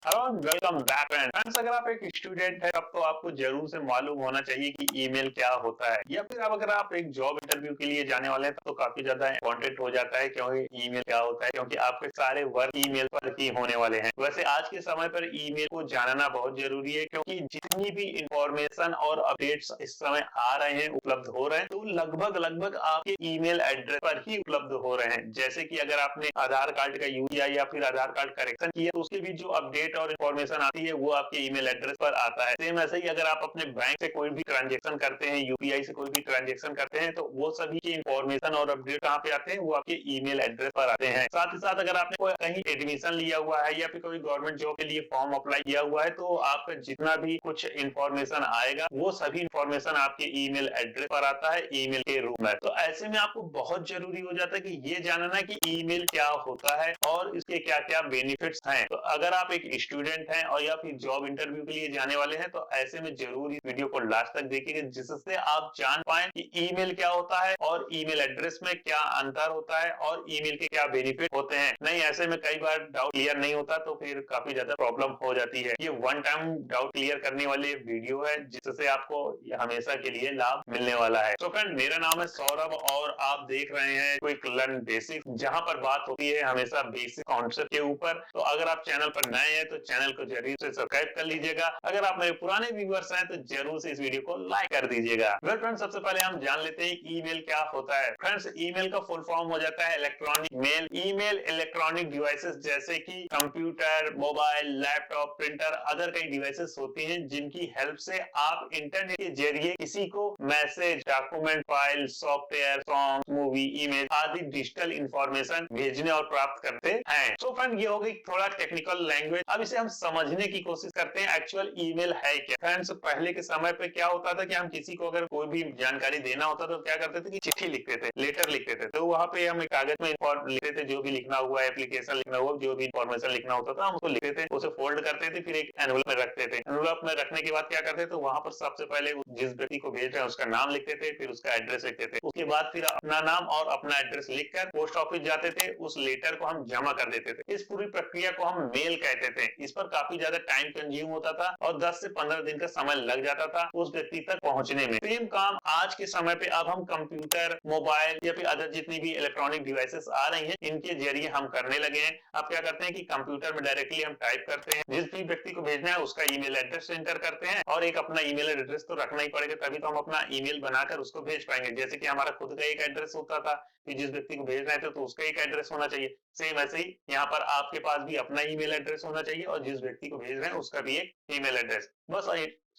Hello welcome back friends. अगर आप एक स्टूडेंट हैं तब तो आपको जरूर से मालूम होना चाहिए कि ईमेल क्या होता है, या फिर अब अगर आप एक जॉब इंटरव्यू के लिए जाने वाले हैं तो काफी ज्यादा इम्पोर्टेंट हो जाता है क्योंकि ईमेल क्या होता है, क्योंकि आपके सारे वर्क ईमेल पर ही होने वाले हैं। वैसे आज के समय पर ईमेल को जानना बहुत जरूरी है, क्योंकि जितनी भी इंफॉर्मेशन और अपडेट्स इस समय आ रहे हैं, उपलब्ध हो रहे हैं, तो लगभग लगभग आपके ईमेल एड्रेस पर ही उपलब्ध हो रहे हैं। जैसे कि अगर आपने आधार कार्ड का यूज किया या फिर आधार कार्ड करेक्शन किया तो उसके भी जो अपडेट और इन्फॉर्मेशन आती है वो आपके ईमेल एड्रेस पर आता है। सेम ऐसे ही अगर आप अपने बैंक से कोई भी ट्रांजेक्शन करते हैं, यूपीआई से कोई भी ट्रांजेक्शन करते हैं, तो वो सभी की इन्फॉर्मेशन और अपडेट कहाँ पे आते हैं, वो आपके ईमेल एड्रेस पर आते हैं। साथ ही साथ अगर आपने कोई कहीं एडमिशन लिया हुआ है या फिर कोई गवर्नमेंट जॉब के लिए फॉर्म अप्लाई किया हुआ है, तो आपका जितना भी कुछ इन्फॉर्मेशन आएगा वो सभी इन्फॉर्मेशन आपके ईमेल एड्रेस पर आता है, ईमेल के रूप में। तो ऐसे में आपको बहुत जरूरी हो जाता है कि ये जानना कि ईमेल क्या होता है और इसके क्या क्या बेनिफिट्स हैं। तो अगर आप एक स्टूडेंट हैं और या फिर जॉब इंटरव्यू के लिए जाने वाले हैं, तो ऐसे में जरूर इस वीडियो को लास्ट तक देखिएगा, जिससे आप जान पाए कि ईमेल क्या होता है और ईमेल एड्रेस में क्या अंतर होता है और ईमेल के क्या बेनिफिट होते हैं। नहीं, ऐसे में कई बार डाउट क्लियर नहीं होता तो फिर काफी ज्यादा प्रॉब्लम हो जाती है। ये वन टाइम डाउट क्लियर करने वाली वीडियो है, जिससे आपको हमेशा के लिए लाभ मिलने वाला है। तो फ्रेंड, मेरा नाम है सौरभ और आप देख रहे हैं क्विक लर्न बेसिक, जहां पर बात होती है हमेशा बेसिक कॉन्सेप्ट के ऊपर। तो अगर आप चैनल पर नए हैं तो चैनल को जरूर से सब्सक्राइब कर लीजिएगा। अगर आप मेरे पुराने व्यूअर्स हैं तो जरूर से इस वीडियो को लाइक कर दीजिएगा। वेल फ्रेंड्स, सबसे पहले हम जान लेते हैं ईमेल क्या होता है। फ्रेंड्स, ईमेल का फुल फॉर्म हो जाता है electronic mail. Email electronic devices जैसे कि computer, mobile, laptop, printer, other कई डिवाइसेस होती हैं जिनकी हेल्प से आप इंटरनेट के जरिए किसी को message, document, file, software, song, movie, image आदि डिजिटल इंफॉर्मेशन भेजने और प्राप्त करते हैं। तो फ्रेंड, ये हो गई थोड़ा टेक्निकल लैंग्वेज। अब इसे हम समझने की कोशिश करते हैं एक्चुअल ईमेल है क्या। फ्रेंड्स, पहले के समय पे क्या होता था कि हम किसी को अगर कोई भी जानकारी देना होता तो क्या करते थे कि चिट्ठी लिखते थे, लेटर लिखते थे। तो वहां पे हम एक कागज में लिखते थे, जो भी लिखना हुआ, एप्लीकेशन लिखना हुआ, जो भी इंफॉर्मेशन लिखना होता था हम उसको लिखते थे, उसे फोल्ड करते थे, फिर एक एनवलप में रखते थे। एनवलप में रखने के बाद क्या करते थे, वहां पर सबसे पहले जिस व्यक्ति को भेज रहे हैं उसका नाम लिखते थे, फिर उसका एड्रेस लिखते थे। उसके बाद फिर अपना नाम और अपना एड्रेस लिखकर पोस्ट ऑफिस जाते थे, उस लेटर को हम जमा कर देते थे। इस पूरी प्रक्रिया को हम मेल कहते थे। इस पर काफी ज्यादा टाइम कंज्यूम होता था और 10 से 15 दिन का समय लग जाता था उस व्यक्ति तक पहुंचने में। सेम काम आज के समय पे अब हम कंप्यूटर, मोबाइल या फिर अदर जितनी भी इलेक्ट्रॉनिक डिवाइसेस आ रही हैं, इनके जरिए हम करने लगे हैं। अब क्या करते हैं कि कंप्यूटर में डायरेक्टली हम टाइप करते हैं, जिस भी व्यक्ति को भेजना है उसका ईमेल एड्रेस एंटर करते हैं, और एक अपना ईमेल एड्रेस तो रखना ही पड़ेगा, तभी तो हम अपना ईमेल बनाकर उसको भेज पाएंगे। जैसे कि हमारा खुद का एक एड्रेस होता था कि जिस व्यक्ति को भेज रहे थे तो उसका एक एड्रेस होना चाहिए। सेम ऐसे ही यहाँ पर आपके पास भी अपना ईमेल एड्रेस होना चाहिए और जिस व्यक्ति को भेज रहे हैं उसका भी एक ईमेल एड्रेस। बस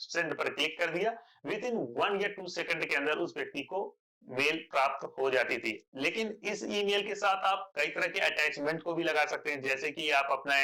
सेंड पर क्लिक कर दिया, विद इन 1 या 2 सेकंड के अंदर उस व्यक्ति को मेल प्राप्त हो जाती थी। लेकिन इस ईमेल के साथ आप कई तरह के अटैचमेंट को भी लगा सकते हैं, जैसे कि आप अपना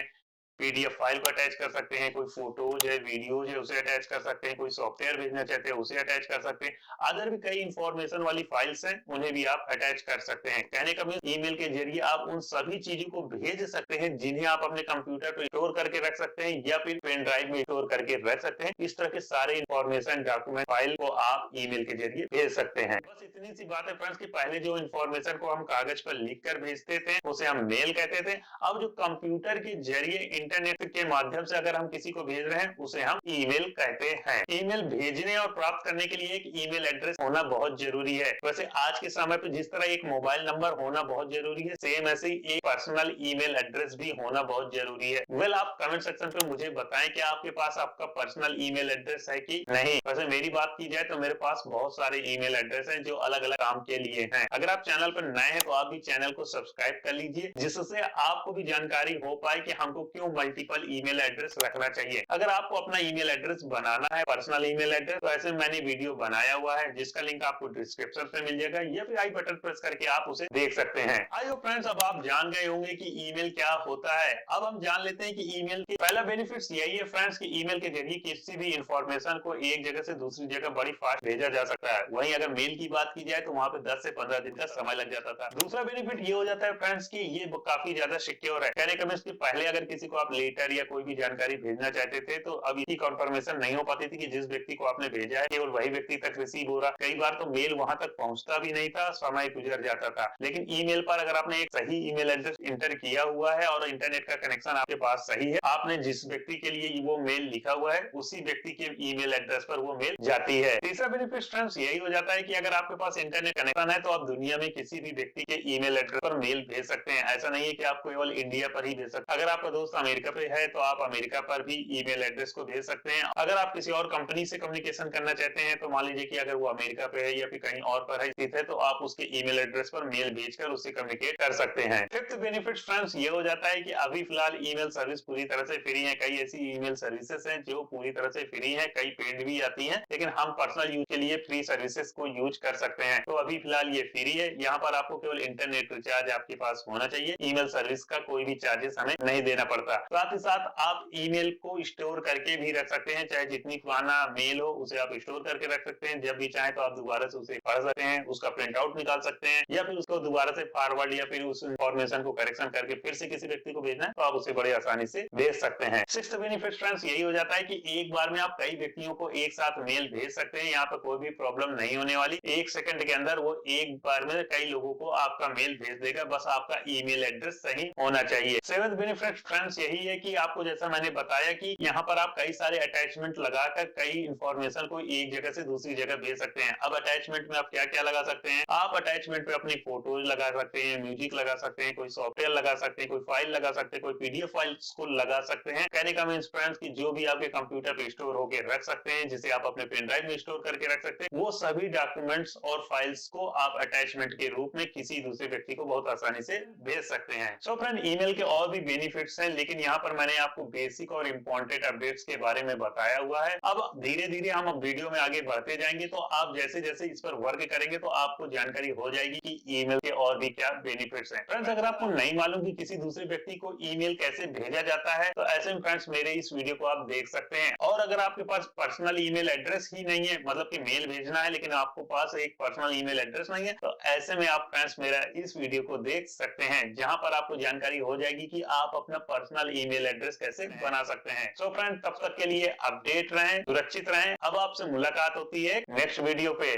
पीडीएफ फाइल को अटैच कर सकते हैं, कोई फोटोज है, वीडियोज है, उसे अटैच कर सकते हैं, कोई सॉफ्टवेयर भेजना चाहते हैं उसे अटैच कर सकते हैं। अदर भी कई इंफॉर्मेशन वाली फाइल्स हैं, उन्हें भी आप अटैच कर सकते हैं। कहने का मतलब ईमेल के जरिए आप उन सभी चीजों को भेज सकते हैं जिन्हें आप अपने कंप्यूटर पर स्टोर करके रख सकते हैं या फिर पेन ड्राइव में स्टोर करके रख सकते हैं। इस तरह के सारे इंफॉर्मेशन, डॉक्यूमेंट, फाइल को आप ईमेल के जरिए भेज सकते हैं। बस इतनी सी बात है फ्रेंड्स, कि पहले जो इंफॉर्मेशन को हम कागज पर लिख कर भेजते थे उसे हम मेल कहते थे। अब जो कंप्यूटर के जरिए इंटरनेट के माध्यम से अगर हम किसी को भेज रहे हैं उसे हम ईमेल कहते हैं। ईमेल भेजने और प्राप्त करने के लिए एक ईमेल एड्रेस होना बहुत जरूरी है। वैसे आज के समय पे जिस तरह एक मोबाइल नंबर होना बहुत जरूरी है, सेम ऐसे ही एक पर्सनल ईमेल एड्रेस भी होना बहुत जरूरी है। वेल, आप कमेंट सेक्शन पे मुझे बताएं कि आपके पास आपका पर्सनल ईमेल एड्रेस है कि नहीं। वैसे मेरी बात की जाए तो मेरे पास बहुत सारे ईमेल एड्रेस हैं जो अलग अलग काम के लिए हैं। अगर आप चैनल पर नए हैं तो आप भी चैनल को सब्सक्राइब कर लीजिए, जिससे आपको भी जानकारी हो पाए कि हमको क्यों मल्टीपल ईमेल एड्रेस रखना चाहिए। अगर आपको अपना ईमेल एड्रेस बनाना है, पर्सनल ईमेल एड्रेस, तो ऐसे मैंने वीडियो बनाया हुआ है जिसका लिंक आपको डिस्क्रिप्शन में मिल जाएगा, या फिर आई बटन प्रेस करके आप उसे देख सकते हैं। आई होप फ्रेंड्स, अब आप जान गए होंगे कि ईमेल क्या होता है। अब हम जान लेते हैं कि ईमेल की पहला बेनिफिट्स यही है फ्रेंड्स, कि ईमेल के जरिए किसी भी इंफॉर्मेशन को एक जगह से दूसरी जगह बड़ी फास्ट भेजा जा सकता है। वहीं अगर मेल की बात की जाए तो वहां पे 10 से 15 दिन का समय लग जाता था। दूसरा बेनिफिट ये हो जाता है फ्रेंड्स कि ये काफी ज्यादा सिक्योर है। कहने का मतलब पहले अगर किसी को आप लेटर या कोई भी जानकारी भेजना चाहते थे तो अब इसकी कंफर्मेशन नहीं हो पाती थी कि जिस व्यक्ति को आपने भेजा है केवल वही व्यक्ति तक रिसीव हो रहा। कई बार तो मेल वहां तक पहुंचता भी नहीं था, समय गुजर जाता था। लेकिन ईमेल पर अगर आपने एक सही ईमेल एड्रेस इंटर किया हुआ है और इंटरनेट का कनेक्शन आपके पास सही है, आपने जिस व्यक्ति के लिए वो मेल लिखा हुआ है उसी व्यक्ति के ईमेल एड्रेस पर वो मेल जाती है। तीसरा बेनिफिट फ्रेंड्स यही हो जाता है कि अगर आपके पास इंटरनेट कनेक्शन है तो आप दुनिया में किसी भी व्यक्ति के ईमेल एड्रेस पर मेल भेज सकते हैं। ऐसा नहीं है कि आप केवल इंडिया पर ही भेज सकते हैं। अगर आपका दोस्त अमेरिका पे है तो आप अमेरिका पर भी ईमेल एड्रेस को भेज सकते हैं। अगर आप किसी और कंपनी से कम्युनिकेशन करना चाहते हैं तो मान लीजिए कि अगर वो अमेरिका पे है या फिर कहीं और पर है स्थित है तो आप उसके ईमेल एड्रेस पर मेल भेजकर उससे कम्युनिकेट कर सकते हैं। फिफ्थ बेनिफिट फ्रेंड्स ये हो जाता है कि अभी फिलहाल ईमेल सर्विस पूरी तरह से फ्री है। कई ऐसी ईमेल सर्विसेज हैं जो पूरी तरह से फ्री है, कई पेड भी आती हैं, लेकिन हम पर्सनल यूज के लिए फ्री सर्विसेज को यूज कर सकते हैं। तो अभी फिलहाल ये फ्री है। यहाँ पर आपको केवल इंटरनेट रिचार्ज आपके पास होना चाहिए। ईमेल सर्विस का कोई भी चार्जेस हमें नहीं देना पड़ता। साथ ही साथ आप ईमेल को स्टोर करके भी रख सकते हैं, चाहे जितनी पुराना मेल हो उसे आप स्टोर करके रख सकते हैं। जब भी चाहे तो आप दोबारा से उसे पढ़ सकते हैं, उसका प्रिंट आउट निकाल सकते हैं या फिर उसको दोबारा से फॉरवर्ड या फिर उस इंफॉर्मेशन को करेक्शन करके फिर से किसी व्यक्ति को भेजना है तो आप उसे बड़े आसानी से भेज सकते हैं। सिक्स्थ बेनिफिट फ्रेंड्स यही हो जाता है कि एक बार में आप कई व्यक्तियों को एक साथ मेल भेज सकते हैं। यहाँ पर कोई भी प्रॉब्लम नहीं होने वाली। 1 सेकंड के अंदर वो एक बार में कई लोगों को आपका मेल भेज देगा, बस आपका ईमेल एड्रेस सही होना चाहिए। सेवेंथ बेनिफिट फ्रेंड्स यही है कि आपको जैसा मैंने बताया कि यहाँ पर आप कई सारे अटैचमेंट लगाकर कई इंफॉर्मेशन को एक जगह से दूसरी जगह भेज सकते हैं। अब अटैचमेंट में आप क्या क्या लगा सकते हैं, आप अटैचमेंट पे अपनी फोटोज लगा सकते हैं, म्यूजिक लगा सकते हैं, कोई सॉफ्टवेयर लगा सकते हैं, कोई फाइल लगा सकते हैं, कोई पीडीएफ फाइल्स को लगा सकते हैं। कहने का मीन्स फ्रेंड्स कि जो भी आपके कंप्यूटर पे स्टोर होकर रख सकते हैं, जिसे आप अपने पेन ड्राइव में स्टोर करके रख सकते हैं, वो सभी डॉक्यूमेंट्स और फाइल्स को आप अटैचमेंट के रूप में किसी दूसरे व्यक्ति को बहुत आसानी से भेज सकते हैं। सो फ्रेंड, ईमेल के और भी बेनिफिट्स हैं, लेकिन यहाँ पर मैंने आपको बेसिक और इम्पोर्टेंट अपडेट्स के बारे में बताया हुआ है। अब धीरे धीरे हम वीडियो में आगे बढ़ते जाएंगे, तो आप जैसे जैसे इस पर वर्क करेंगे तो आपको जानकारी हो जाएगी कि ईमेल के और भी क्या बेनिफिट्स हैं। फ्रेंड्स, अगर आपको नहीं मालूम कि किसी दूसरे व्यक्ति को ईमेल कैसे भेजा जाता है तो ऐसे में फ्रेंड्स मेरे इस वीडियो को आप देख सकते हैं। और अगर आपके पास पर्सनल ईमेल एड्रेस ही नहीं है, मतलब कि मेल भेजना है लेकिन आपको पास एक पर्सनल ईमेल एड्रेस नहीं है, तो ऐसे में आप फ्रेंड्स मेरा इस वीडियो को देख सकते हैं, जहां पर आपको जानकारी हो जाएगी कि आप अपना पर्सनल ईमेल एड्रेस कैसे बना सकते हैं। सो फ्रेंड, तब तक के लिए अपडेट रहें, सुरक्षित रहें। अब आपसे मुलाकात होती है नेक्स्ट वीडियो पे।